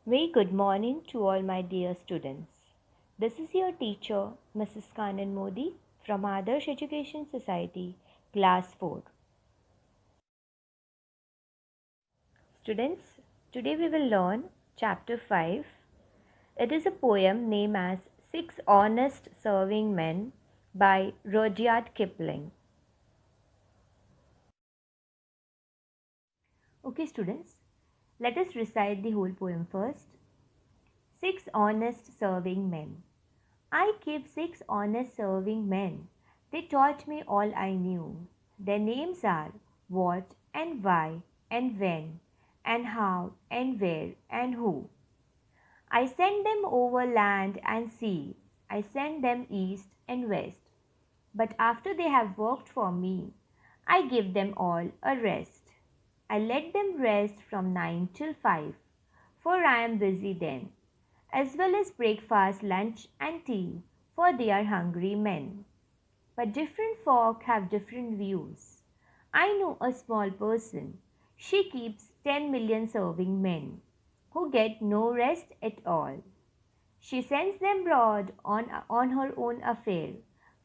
Very good morning to all my dear students. This is your teacher, Mrs. KANAN MODY from Adarsh Education Society, Class 4. Students, today we will learn Chapter 5. It is a poem named as Six Honest Serving Men by Rudyard Kipling. Okay, students, let us recite the whole poem first. Six honest serving men. I keep six honest serving men. They taught me all I knew. Their names are what and why and when and how and where and who. I send them over land and sea. I send them east and west. But after they have worked for me, I give them all a rest. I let them rest from 9 till 5, for I am busy then, as well as breakfast, lunch, and tea, for they are hungry men. But different folk have different views. I know a small person. She keeps 10 million serving men, who get no rest at all. She sends them abroad on her own affair.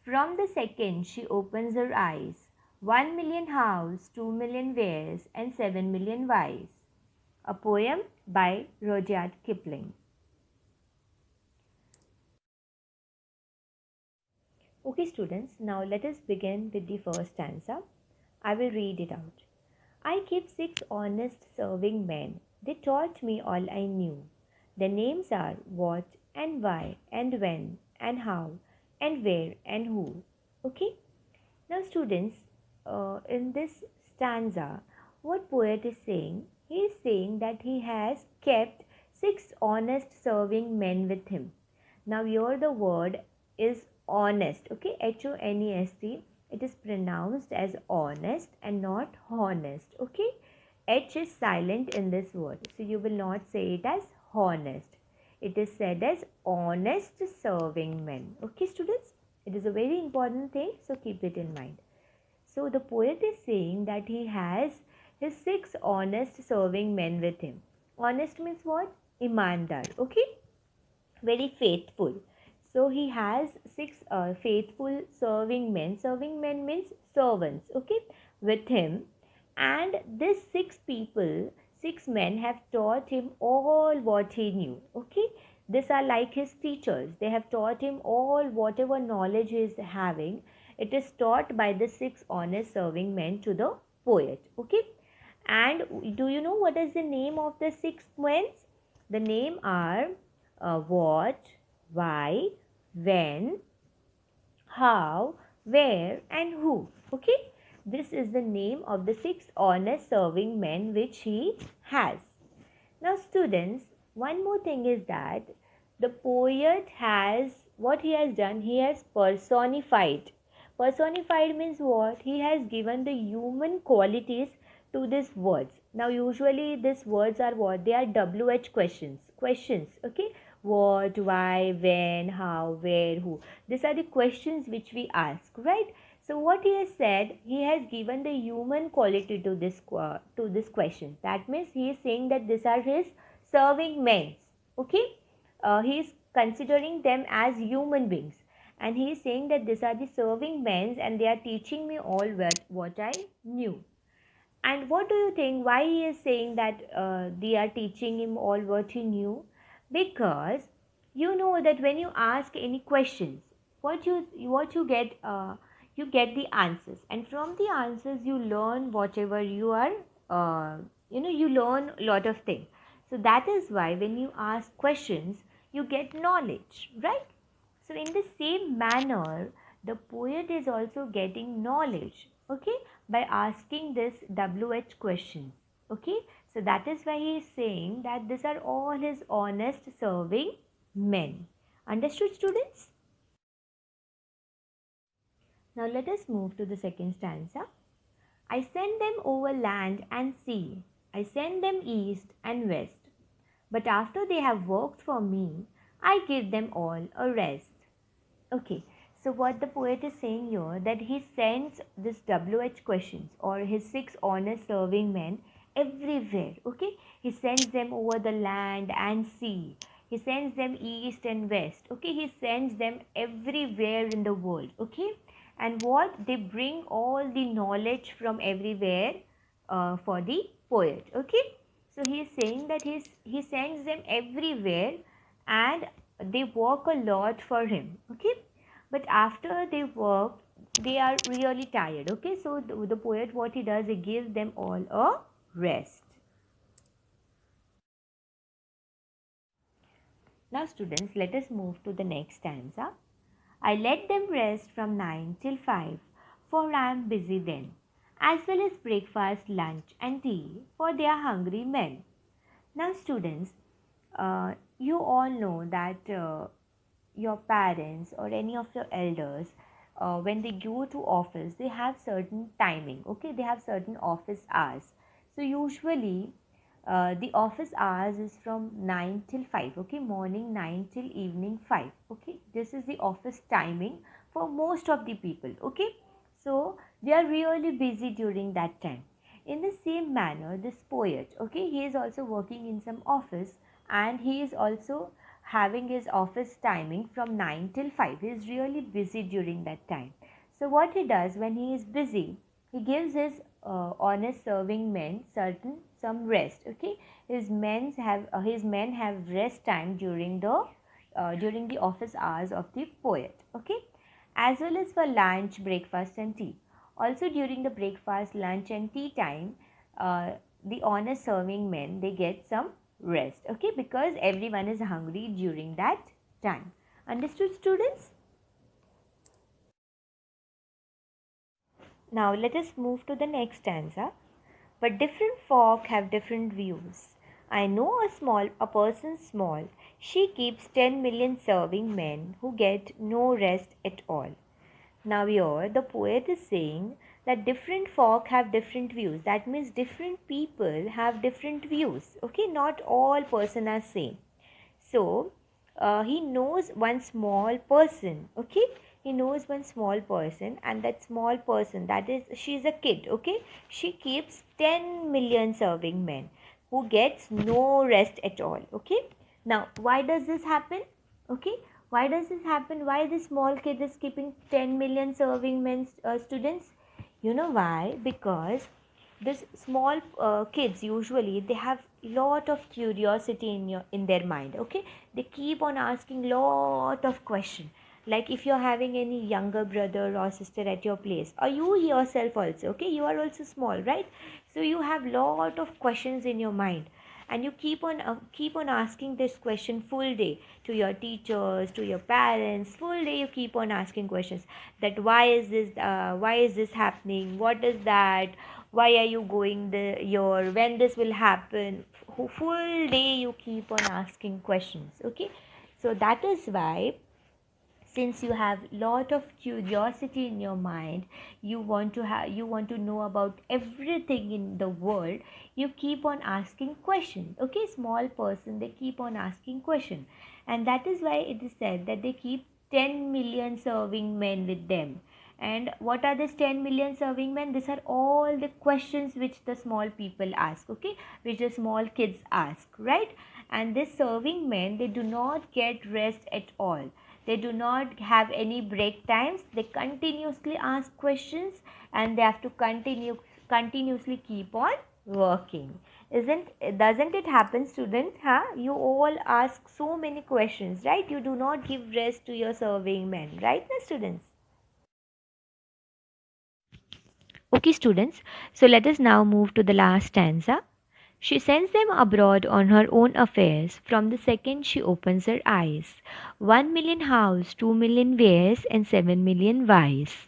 From the second she opens her eyes, 1 million hows, 2 million wheres, and 7 million whys. A poem by Rudyard Kipling. Okay, students, now let us begin with the first stanza. I will read it out. I keep six honest serving men. They taught me all I knew. Their names are what and why and when and how and where and who. Okay? Now, students, in this stanza, what poet is saying? He is saying that he has kept six honest serving men with him. Now, here the word is honest. Okay, HONEST. It is pronounced as honest and not honest. Okay, H is silent in this word, so you will not say it as honest. It is said as honest serving men. Okay, students, it is a very important thing, so keep it in mind. So the poet is saying that he has his six honest serving men with him. Honest means what? Imandar. Okay, very faithful. So he has six faithful serving men. Serving men means servants, okay, with him. And these six people, six men have taught him all what he knew, okay. These are like his teachers. They have taught him all whatever knowledge he is having. It is taught by the six honest serving men to the poet, okay. And do you know what is the name of the six men? The name are what, why, when, how, where, and who. Okay, this is the name of the six honest serving men which he has. Now, students, one more thing is that the poet has what he has done, he has personified. Personified means what? He has given the human qualities to these words. Now, usually these words are what? They are WH questions. Questions, okay? What, why, when, how, where, who. These are the questions which we ask, right? So what he has said, he has given the human quality to this question. That means he is saying that these are his serving men. Okay, he is considering them as human beings, and he is saying that these are the serving men, and they are teaching me all what I knew. And what do you think? Why he is saying that they are teaching him all what he knew? Because you know that when you ask any questions, you get the answers, and from the answers you learn whatever you are. You learn a lot of things. So that is why when you ask questions, you get knowledge, right? So, in the same manner, the poet is also getting knowledge, okay, by asking this WH question, okay. So, that is why he is saying that these are all his honest serving men. Understood, students? Now, let us move to the second stanza. I send them over land and sea, I send them east and west. But after they have worked for me, I give them all a rest. Okay, so what the poet is saying here, that he sends this WH questions or his six honest serving men everywhere. Okay, he sends them over the land and sea. He sends them east and west. Okay, he sends them everywhere in the world. Okay, and what they bring all the knowledge from everywhere for the poet. Okay, so he is saying that he sends them everywhere, and they work a lot for him. Okay, but after they work, they are really tired. Okay, so the poet, what he does, he gives them all a rest. Now students, let us move to the next stanza. I let them rest from 9 till 5, for I am busy then, as well as breakfast, lunch and tea, for they are hungry men. Now students, you all know that your parents or any of your elders, when they go to office, they have certain timing. Okay, they have certain office hours. So usually the office hours is from 9 till 5. Okay, morning 9 till evening 5. Okay, this is the office timing for most of the people. Okay, so they are really busy during that time. In the same manner, this poet, okay, he is also working in some office, and he is also having his office timing from 9 till 5. He is really busy during that time. So what he does when he is busy, he gives his honest serving men certain some rest. Okay, his men have rest time during the office hours of the poet. Okay, as well as for lunch, breakfast and tea. Also during the breakfast, lunch and tea time, the honest serving men, they get some rest. Okay, because everyone is hungry during that time. Understood students? Now let us move to the next stanza. But different folk have different views. I know a person small. She keeps 10 million serving men who get no rest at all. Now here the poet is saying that different folk have different views. That means different people have different views. Okay, not all person are same. So he knows one small person. Okay, he knows one small person, and that small person, that is, she's a kid. Okay, she keeps 10 million serving men who gets no rest at all. Okay, now why does this happen? Okay, why does this happen? Why this small kid is keeping 10 million serving men, students? You know why? Because this small kids, usually they have lot of curiosity in their mind. Okay, they keep on asking lot of question. Like if you're having any younger brother or sister at your place, or you yourself also, okay, you are also small, right? So you have lot of questions in your mind, and you keep on asking this question full day to your teachers, to your parents. Full day you keep on asking questions, that why is this happening, what is that, why are you going here, when this will happen. Full day you keep on asking questions. Okay, so that is why, since you have lot of curiosity in your mind, you want to know about everything in the world, you keep on asking questions. Okay, small person, they keep on asking questions, and that is why it is said that they keep 10 million serving men with them. And what are these 10 million serving men? These are all the questions which the small people ask. Okay, which the small kids ask, right? And these serving men, they do not get rest at all. They do not have any break times. They continuously ask questions, and they have to continuously keep on working. Doesn't it happen, student? Huh? You all ask so many questions, right? You do not give rest to your serving men, right, my students? Okay, students. So let us now move to the last stanza. She sends them abroad on her own affairs from the second she opens her eyes. 1 million house, 2 million wares, and 7 million wise.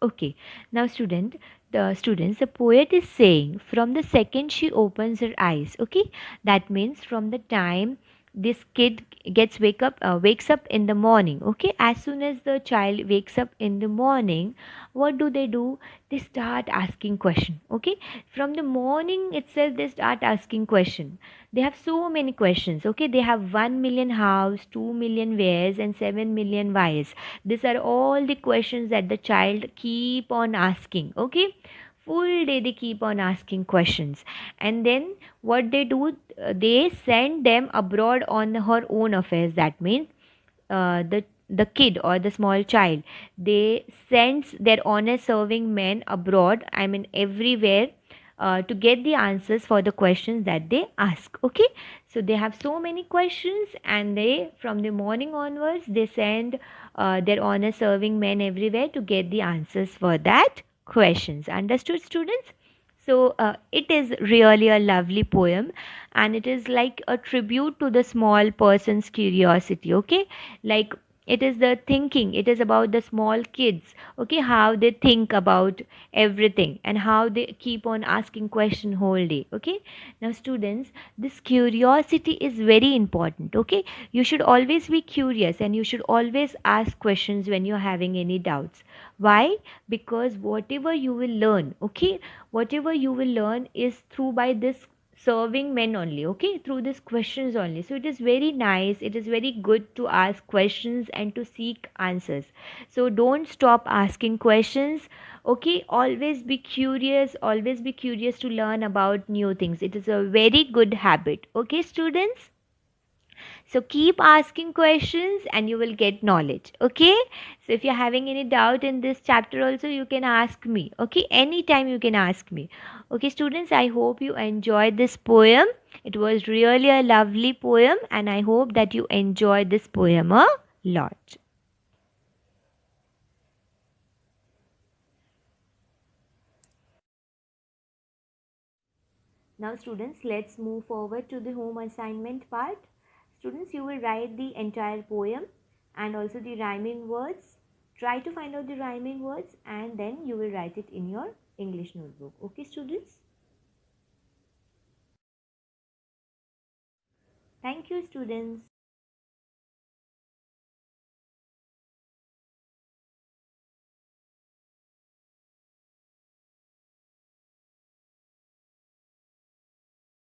Okay, now the poet is saying from the second she opens her eyes. Okay, that means from the time this kid wakes up in the morning. Okay, as soon as the child wakes up in the morning, what do? They start asking question. Okay, from the morning itself they start asking question. They have so many questions. Okay, they have 1 million house, 2 million wares, and 7 million whys. These are all the questions that the child keep on asking. Okay, full day they keep on asking questions. And then what they do, they send them abroad on her own affairs. That means the kid or the small child, they sends their honest serving men abroad, I mean everywhere, to get the answers for the questions that they ask. Okay, so they have so many questions, and they, from the morning onwards, they send their honest serving men everywhere to get the answers for that questions. Understood, students? So it is really a lovely poem, and it is like a tribute to the small person's curiosity. Okay, like it is the thinking, it is about the small kids, okay, how they think about everything and how they keep on asking question whole day. Okay, now students, this curiosity is very important. Okay, you should always be curious and you should always ask questions when you're having any doubts. Why? Because whatever you will learn, okay, whatever you will learn is through by this serving men only, okay, through these questions only. So it is very nice, it is very good to ask questions and to seek answers. So don't stop asking questions. Okay, always be curious to learn about new things. It is a very good habit. Okay, students, so keep asking questions and you will get knowledge. Okay, so if you're having any doubt in this chapter also, you can ask me. Okay, anytime you can ask me. Okay, students, I hope you enjoyed this poem. It was really a lovely poem, and I hope that you enjoyed this poem a lot. Now, students, let's move forward to the home assignment part. Students, you will write the entire poem and also the rhyming words. Try to find out the rhyming words and then you will write it in your English notebook. Okay, students? Thank you, students.